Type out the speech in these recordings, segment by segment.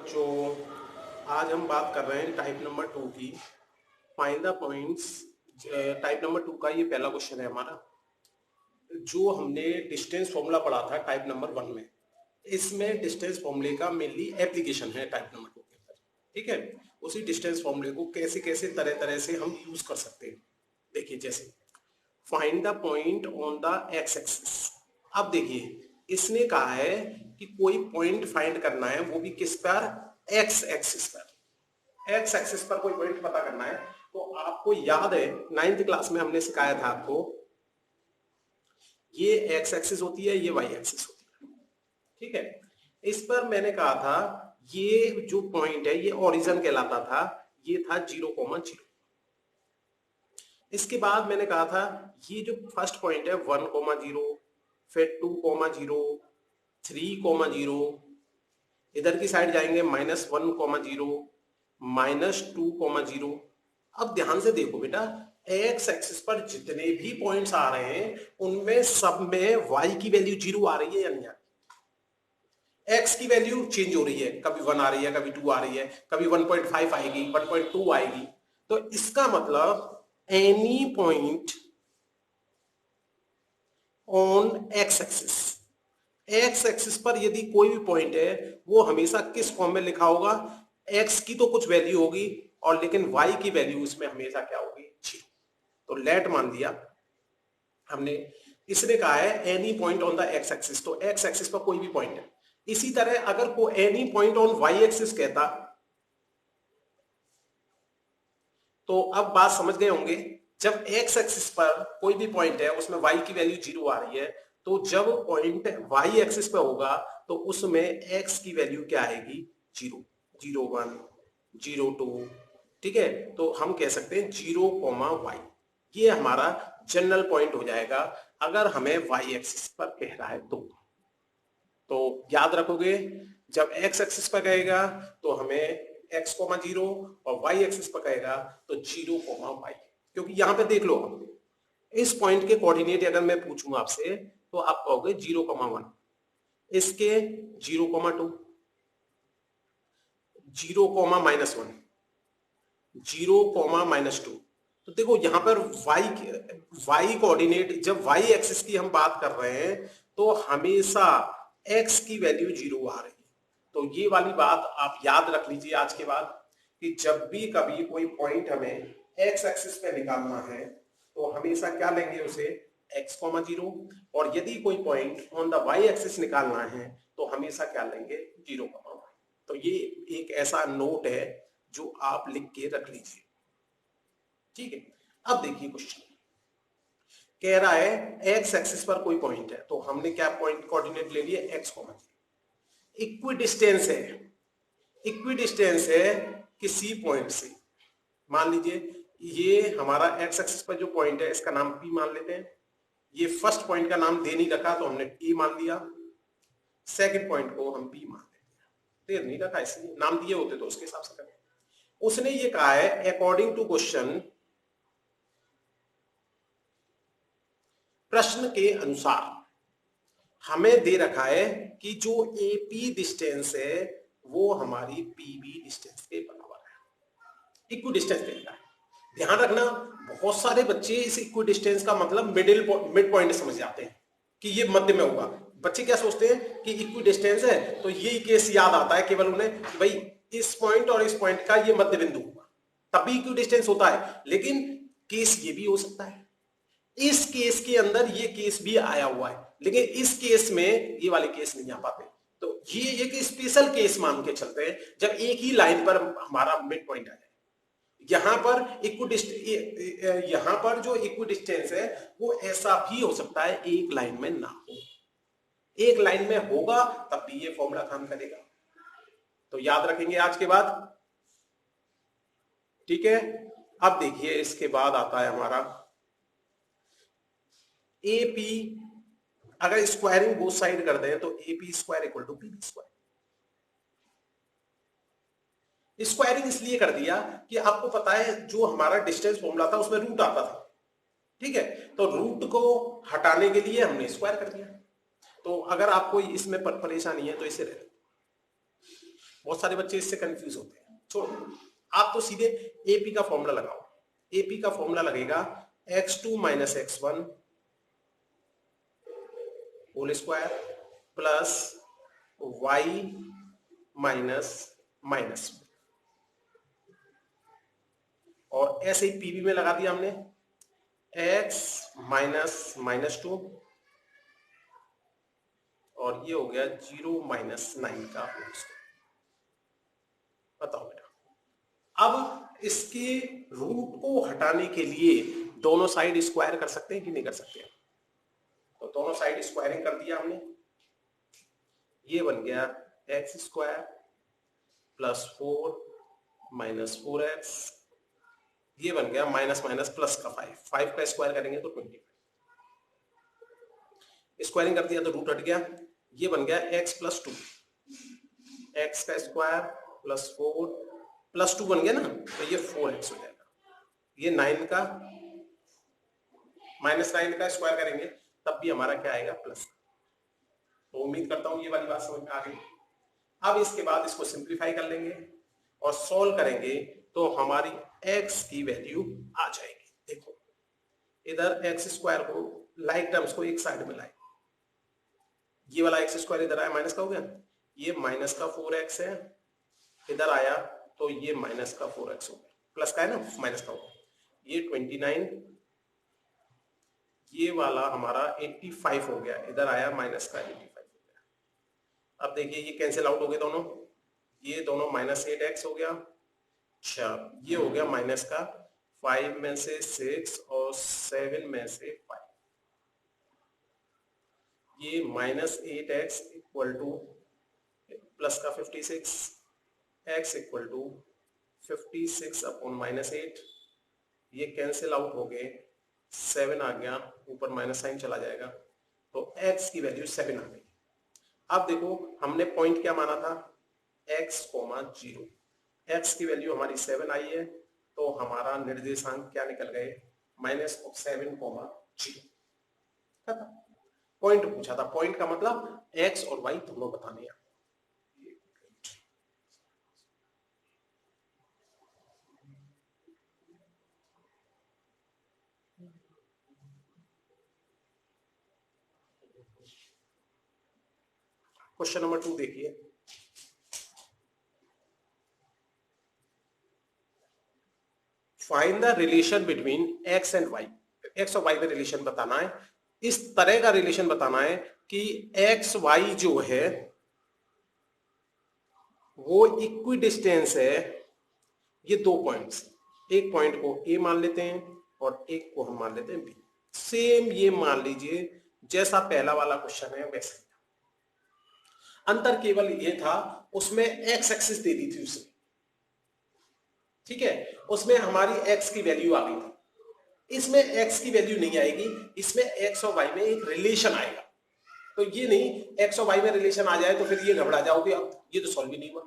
बच्चों, आज हम बात कर रहे हैं टाइप नंबर 2 की। Find the points. Type number 2 का ये पहला क्वेश्चन है हमारा, जो हमने डिस्टेंस फॉर्मूला पढ़ा था टाइप नंबर 1 में। इसमें डिस्टेंस फॉर्मूले का मेनली एप्लीकेशन है टाइप नंबर 2 के अंदर। ठीक है, उसी डिस्टेंस फॉर्मूले को कैसे कैसे तरह तरह से हम यूज कर सकते हैं। देखिए, जैसे find the point on the X axis. अब देखिए, इसने कहा है कि कोई पॉइंट फाइंड करना है, वो भी किस पर? एक्स एक्सिस पर। एक्स एक्सिस पर कोई पॉइंट पता करना है। तो आपको याद है 9th क्लास में हमने सिखाया था आपको, ये एक्स एक्सिस होती है, ये वाई एक्सिस होती है। ठीक है, इस पर मैंने कहा था ये जो पॉइंट है ये ओरिजिन कहलाता था, ये था 0,0। इसके बाद मैंने कहा था ये जो फर्स्ट पॉइंट है 1,0, फिर 2,0, 3,0, इधर की साइड जाएंगे -1,0, -2,0। अब ध्यान से देखो बेटा, एक्स एक्सिस पर जितने भी पॉइंट्स आ रहे हैं उनमें सब में वाई की वैल्यू 0 आ रही है या नहीं आ रही? एक्स की वैल्यू चेंज हो रही है, कभी 1 आ रही है, कभी 2 आ रही है, कभी 1.5 आएगी, 1.2 आएगी। तो इसका मतलब any point on x axis, x axis पर यदि कोई भी पॉइंट है वो हमेशा किस फॉर्म में लिखा होगा? एक्स की तो कुछ वैल्यू होगी और लेकिन वाई की वैल्यू उसमें हमेशा क्या होगी? 0। तो लेट मान दिया हमने। इसने कहा है any point on the X axis, तो एक्स एक्सिस पर कोई भी पॉइंट है। इसी तरह अगर कोई any point on Y axis कहता, तो अब बात समझ गए होंगे। जब एक्स एक्सिस पर कोई भी पॉइंट है उसमें वाई की वैल्यू 0 आ रही है, तो जब पॉइंट वाई एक्सिस पे होगा तो उसमें एक्स की वैल्यू क्या आएगी? 0, 0,1, 0,2। ठीक है, तो हम कह सकते हैं 0,y। ये हमारा जनरल पॉइंट हो जाएगा अगर हमें वाई एक्सिस पर कह रहा है तो याद रखोगे, जब एक्स एक्सिस पर कहेगा तो हमें x,0 और y एक्सिस पर कहेगा तो 0,y। क्योंकि यहां पे देख लो, इस पॉइंट के कोऑर्डिनेट अगर मैं पूछूंगा आपसे तो आप कहोगे 0,1, इसके 0,2, 0,-1, 0,-2। तो देखो यहां पर y कोऑर्डिनेट, जब y एक्सिस की हम बात कर रहे हैं तो हमेशा x की वैल्यू 0 आ रही है। तो ये वाली बात आप याद रख लीजिए आज के बाद, कि जब भी कभी कोई पॉइंट हमें x एक्सिस पे निकालना है तो हमेशा क्या लेंगे उसे? x,0। और यदि कोई point on the y axis निकालना है तो हमेशा क्या लेंगे? 0,y। तो ये एक ऐसा नोट है जो आप लिख के रख लीजिए। ठीक है, अब देखिए क्वेश्चन कह रहा है एक्स एक्सिस पर कोई पॉइंट है, तो हमने क्या पॉइंट कोऑर्डिनेट ले लिए? x,0। इक्विडिस्टेंस है, इक्विडिस्टेंस है किसी पॉइंट से। मान लीजिए ये हमारा एक्स एक्सिस पर जो पॉइंट है इसका नाम p मान लेते हैं। ये फर्स्ट पॉइंट का नाम दे नहीं रखा तो हमने t मान लिया, सेकंड पॉइंट को हम p मान लेते हैं। दे नहीं रखा इसलिए, नाम दिए होते तो उसके हिसाब से करें। उसने ये कहा है अकॉर्डिंग टू क्वेश्चन, प्रश्न के अनुसार हमें दे रखा है कि जो AP डिस्टेंस है वो हमारी PB डिस्टेंस के बराबर है। इक्वी डिस्टेंस देता है। ध्यान रखना, बहुत सारे बच्चे इस इक्वी डिस्टेंस का मतलब मिड पॉइंट समझ जाते हैं कि ये मध्य में होगा। बच्चे क्या सोचते हैं कि इक्वी डिस्टेंस है तो ये केस याद आता है केवल उन्हें कि भाई इस पॉइंट और इस पॉइंट का ये मध्य बिंदु होगा, तब भी इक्वी डिस्टेंस होता है। लेकिन केस ये भी हो सकता है, इस केस के अंदर ये केस भी आया हुआ है, लेकिन इस केस में ये वाले केस नहीं आ पाते। तो ये एक स्पेशल केस मान के चलते हैं जब एक ही लाइन पर हमारा मिड पॉइंट आ जाए। यहां पर यहां पर जो इक्विडिस्टेंस है वो ऐसा भी हो सकता है एक लाइन में ना हो, एक लाइन में होगा तब भी ये फॉर्मूला काम करेगा। तो याद रखेंगे आज के बाद। ठीक है, अब देखिए इसके बाद आता है हमारा AP। अगर स्क्वायरिंग बोथ साइड कर दें तो AP square equal to PB square. Squaring इसलिए कर दिया कि आपको पता है जो हमारा डिस्टेंस फॉर्मूला था उसमें रूट आता था। ठीक है, तो रूट को हटाने के लिए हमने स्क्वायर कर दिया। तो अगर आपको इसमें परेशानी है तो इसे रहे। बहुत सारे बच्चे इससे कंफ्यूज होते हैं। छोड़ो, आप तो सीधे एपी का फॉर्मूला लगाओ। एपी का फॉर्मूला लगेगा x2 minus x1 whole square plus y minus minus, और ऐसे ही पीबी में लगा दिया हमने x माइनस माइनस 2, और ये हो गया 0 माइनस 9 का होल स्क्वायर। बताओ बेटा, अब इसके रूट को हटाने के लिए दोनों साइड स्क्वायर कर सकते हैं कि नहीं कर सकते? तो दोनों साइड स्क्वायरिंग कर दिया हमने। ये बन गया x square plus 4 minus 4x, ये बन गया माइनस माइनस प्लस का 5 का स्क्वायर करेंगे तो 25, स्क्वायरिंग कर दिया तो रूट हट गया। ये बन गया x प्लस 2, एक्स का स्क्वायर प्लस 4 प्लस 2 बन गया ना, तो ये 4x हो जाएगा। ये 9 का माइनस 9 का स्क्वायर करेंगे तब भी हमारा क्या आएगा, प्लस। तो उम्मीद करता हूं ये वाली बात समझ में आ गई। अब इसके बाद इसको सिंप्लीफाई कर लेंगे और सॉल्व करेंगे तो हमारी x की वैल्यू आ जाएगी। देखो, इधर एक्स स्क्वायर को लाइक टर्म्स को एक साइड में लाए, ये वाला एक्स स्क्वायर इधर आया माइनस का हो गया, ये माइनस का 4x है, इधर आया तो ये माइनस का 4x हो गया, प्लस का है ना, माइनस का हो गया, ये 29, ये वाला हमारा 85 हो गया, इधर आया माइनस का 85 हो गया। अब देखिए ये कैंसिल आउट हो गए दोनों, ये दोनों माइनस 8x हो गया। अच्छा, ये हो गया माइनस का 5 में से 6 और 7 में से 5, ये minus 8x equal two plus का 56, x equal to 56 upon minus 8, ये कैंसिल आउट हो गए, 7 आ गया, ऊपर माइनस साइन चला जाएगा, तो x की वैल्यू 7 आ गई। अब देखो हमने पॉइंट क्या माना था, x, 0, x की वैल्यू हमारी 7 आई है, तो हमारा निर्देशांक क्या निकल गए, -7, 0। पॉइंट पूछा था, पॉइंट का मतलब x और y दोनों बताने हैं। क्वेश्चन नंबर 2 देखिए, find the relation between x and y। x और y में रिलेशन बताना है, इस तरह का रिलेशन बताना है कि x y जो है वो इक्वी डिस्टेंस है। ये दो पॉइंट्स, एक पॉइंट को a मान लेते हैं और एक को हम मान लेते हैं b। सेम ये मान लीजिए जैसा पहला वाला क्वेश्चन है वैसे, अंतर केवल ये था उसमें x एक्सिस दे दी थी उसने, ठीक है, उसमें हमारी x की वैल्यू आ गई थी, इसमें x की वैल्यू नहीं आएगी, इसमें x और y में एक रिलेशन आएगा। तो ये नहीं x और y में रिलेशन आ जाए तो फिर ये घबरा जाओगे, अब ये तो सॉल्व ही नहीं हुआ।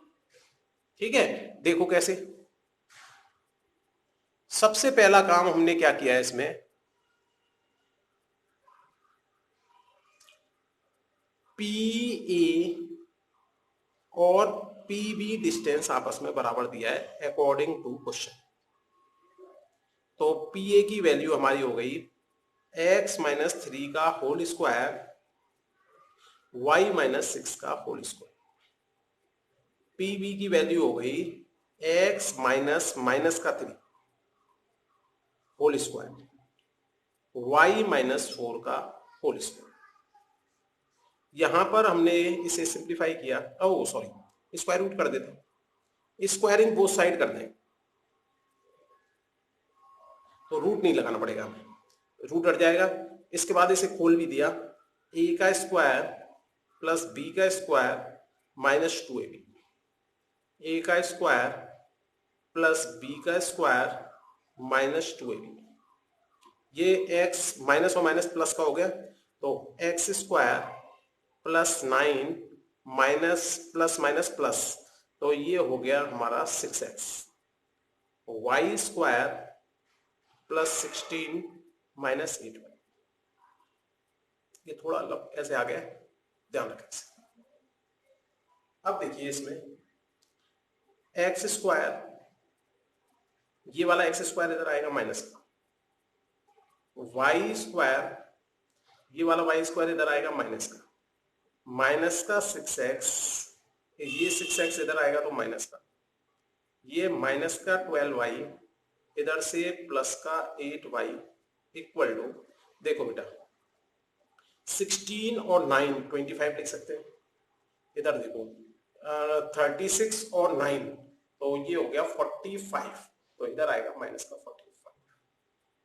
ठीक है, देखो कैसे। सबसे पहला काम हमने क्या किया है इसमें, PA और PB डिस्टेंस आपस में बराबर दिया है अकॉर्डिंग टू क्वेश्चन। तो PA की वैल्यू हमारी हो गई x माइनस 3 का होल स्क्वायर, y माइनस 6 का होल स्क्वायर। PB की वैल्यू हो गई x माइनस माइनस का 3 होल स्क्वायर, y माइनस 4 का होल स्क्वायर। यहां पर हमने इसे सिंप्लीफाई किया, ओह सॉरी स्क्वायर रूट कर देते हैं, स्क्वायरिंग बोथ साइड कर दें तो रूट नहीं लगाना पड़ेगा हमें, रूट हट जाएगा। इसके बाद इसे खोल भी दिया, a का स्क्वायर प्लस b का स्क्वायर माइनस 2ab, a का स्क्वायर प्लस b का स्क्वायर माइनस 2ab, ये x माइनस और माइनस प्लस का हो गया, तो x square plus 9 minus plus minus plus, तो ये हो गया हमारा 6x, y square plus 16 minus 8y। ये थोड़ा अलग ऐसे आ गया, ध्यान रखें। अब देखिए इसमें एक्स स्क्वायर, ये वाला एक्स स्क्वायर इधर आएगा माइनस का, वाई स्क्वायर, ये वाला वाई स्क्वायर इधर आएगा माइनस का 6x, ये 6x इधर आएगा तो माइनस का, ये माइनस का 12y, इधर से प्लस का 8y इक्वल टू, देखो बेटा 16 और 9 25 लिख सकते हैं, इधर देखो 36 और 9 तो ये हो गया 45, तो इधर आएगा माइनस का 45,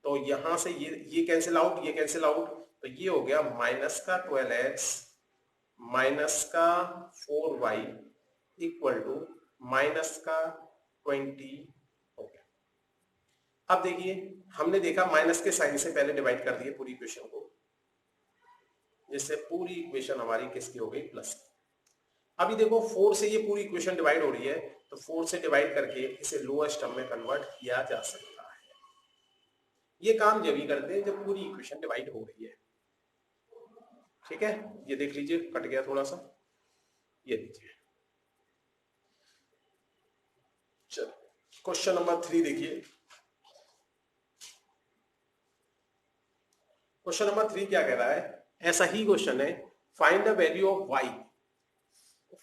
तो यहां से ये कैंसिल आउट, ये कैंसिल आउट, तो ये हो गया माइनस का 12x माइनस का 4y इक्वल टू माइनस का 20 हो गया। अब देखिए हमने देखा माइनस के साइन से पहले डिवाइड कर दिए पूरी इक्वेशन को, जिससे पूरी इक्वेशन हमारी किसकी हो गई, प्लस की। अभी देखो 4 से ये पूरी इक्वेशन डिवाइड हो रही है, तो 4 से डिवाइड करके इसे लोएस्ट टर्म में कन्वर्ट किया जा सकता है। ये काम जब भी करते हैं जब पूरी इक्वेशन डिवाइड हो रही है, ठीक है। ये देख लीजिए कट गया थोड़ा सा, ये लीजिए। चलो क्वेश्चन नंबर 3 देखिए। क्वेश्चन नंबर 3 क्या कह रहा है, ऐसा ही क्वेश्चन है, find the value of y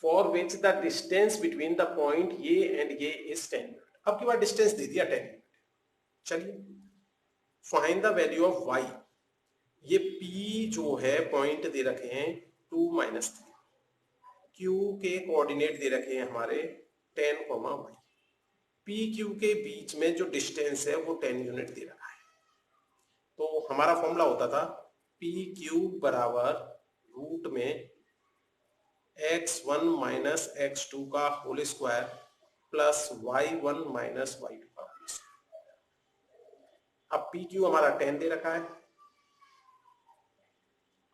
for which the distance between the point A and A is 10 unit. अब की बार डिस्टेंस दे दिया 10 यूनिट। चलिए find the value of y, ये p जो है पॉइंट दे रखे हैं 2 -3, q के कोऑर्डिनेट दे रखे हैं हमारे 10, y, p q के बीच में जो डिस्टेंस है वो 10 यूनिट दे रखा है। तो हमारा फॉर्मूला होता था पी क्यू बराबर रूट में x1 माइनस x2 का whole square plus y1 minus y2 का होल स्क्वायर। अब पी क्यू हमारा 10 दे रखा है।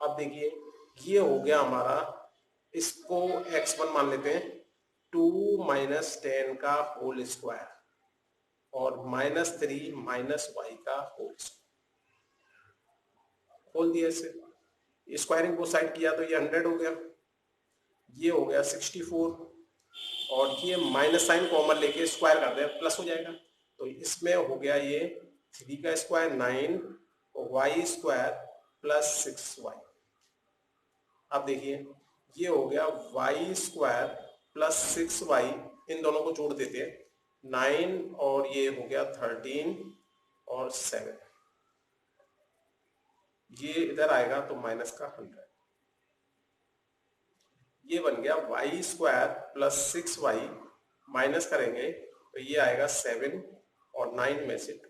अब देखिए ये हो गया हमारा, इसको x1 मान लेते हैं, 2 माइनस 10 का होल स्क्वायर और -3 माइनस y का होल स्क्वायर, खोल दिया इसे, स्क्वायरिंग को साइड किया तो ये 100 हो गया, ये हो गया 64, और ये माइनस साइन कॉमन लेके स्क्वायर कर दे प्लस हो जाएगा, तो इसमें हो गया ये 3 का स्क्वायर 9 और y स्क्वायर प्लस 6y। अब देखिए ये हो गया y स्क्वायर प्लस 6y, इन दोनों को जोड़ देते हैं, 9 और ये हो गया 13 और 7, ये इधर आएगा तो माइनस का 100, ये बन गया y square plus 6y, minus करेंगे तो ये आएगा 7 और 9 में से 2।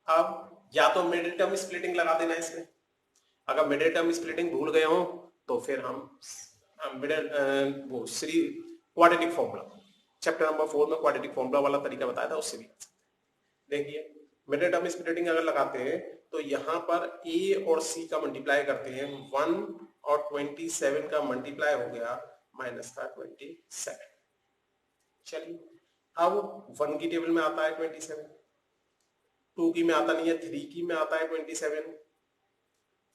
अब या तो मिडिल टर्म स्प्लिटिंग लगा देना इसमें, अगर मिडिल टर्म स्प्लिटिंग भूल गए हो तो फिर हम मिडिल वो क्वाड्रेटिक फॉर्मूला, चैप्टर नंबर 4 में क्वाड्रेटिक फॉर्मूला वाला तरीका बताया था, उससे भी कर सकते हैं। देखिए मिडिल टर्म स्प्लिटिंग अगर लगाते हैं तो यहाँ पर a और c का मल्टीप्लाई करते हैं, 1 और 27 का मल्टीप्लाई हो गया माइनस का 27। चलिए अब 1 की टेबल में आता है 27, 2 की में आता नहीं है, 3 की में आता है 27,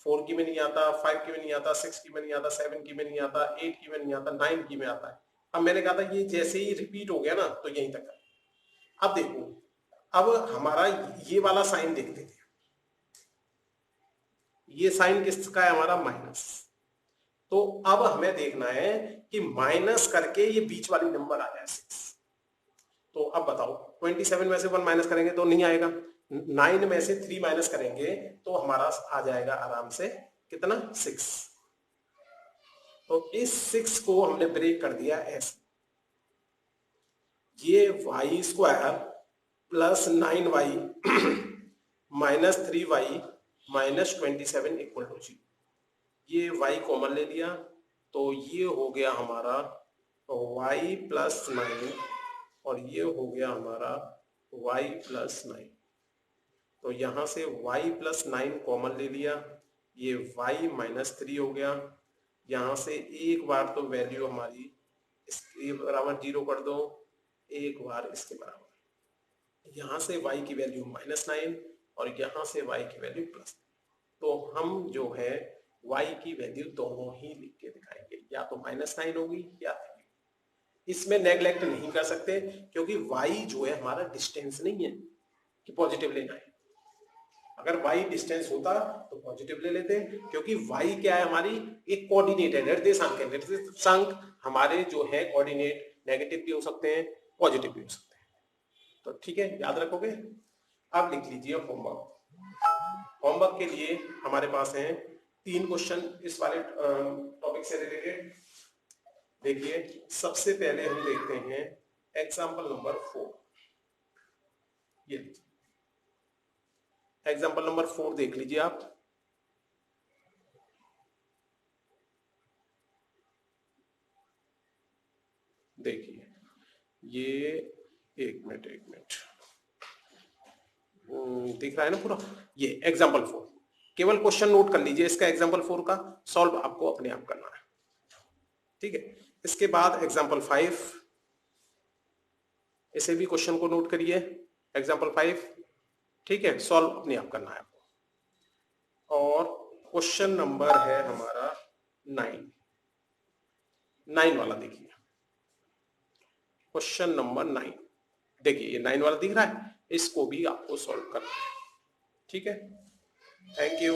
4 की में नहीं आता, 5 की में नहीं आता, 6 की में नहीं आता, 7 की में नहीं आता, 8 की में नहीं आता, 9 की में आता है। अब मैंने कहा था ये जैसे ही रिपीट हो गया ना तो यहीं तक है। अब देखो अब हमारा ये वाला साइन देखते थे, ये साइन किसका है हमारा, माइनस, तो अब हमें देखना है कि माइनस करके ये बीच वाली नंबर आ जाए 6। तो अब बताओ 27 में से 1 माइनस करेंगे तो नहीं आएगा, 9 में से 3 माइनस करेंगे तो हमारा आ जाएगा आराम से कितना, 6। तो इस 6 को हमने ब्रेक कर दिया ऐसे, ये y square plus 9y minus 3y minus 27 equal to 0, ये y कॉमन ले लिया तो ये हो गया हमारा y प्लस 9 और ये हो गया हमारा y प्लस 9, तो यहां से y प्लस 9 कॉमन ले लिया, ये y माइनस 3 हो गया, यहां से एक बार तो वैल्यू हमारी इसके बराबर 0 कर दो, एक बार इसके बराबर, यहां से y की वैल्यू -9 और यहां से y की वैल्यू प्लस, तो हम जो है y की वैल्यू दोनों ही लिख के दिखाएंगे, या तो -9 होगी या 3। इसमें नेग्लेक्ट नहीं कर सकते, क्योंकि y जो है हमारा डिस्टेंस नहीं है कि पॉजिटिव लेना है। अगर y डिस्टेंस होता तो पॉजिटिव ले लेते, क्योंकि y क्या है, हमारी एक कोऑर्डिनेट है, निर्देशांक है। निर्देशांक हमारे जो है कोऑर्डिनेट नेगेटिव भी हो सकते हैं, पॉजिटिव भी हो सकते हैं। तो ठीक है, याद रखोगे। अब लिख लीजिए होमवर्क। होमवर्क के लिए हमारे पास हैं 3 क्वेश्चन इस वाले टॉपिक से रिलेटेड। देखिए, सबसे पहले हम देखते हैं एग्जाम्पल नंबर 4। ये एग्जाम्पल नंबर 4 देख लीजिए आप। देखिए, ये एक मिनट दिख रहा है ना पूरा। ये एग्जाम्पल 4, केवल क्वेश्चन नोट कर लीजिए इसका। एग्जाम्पल 4 का सॉल्व आपको अपने आप करना है, ठीक है। इसके बाद एग्जाम्पल 5, इसे भी क्वेश्चन को नोट करिए। एग्जाम्पल 5, ठीक है, सॉल्व अपने आप करना है आपको। और क्वेश्चन नंबर है हमारा 9 वाला। देखिए क्वेश्चन नंबर 9, देखिए ये 9 वाला दिख रहा है, इसको भी आपको सॉल्व करना है, ठीक है। Thank you.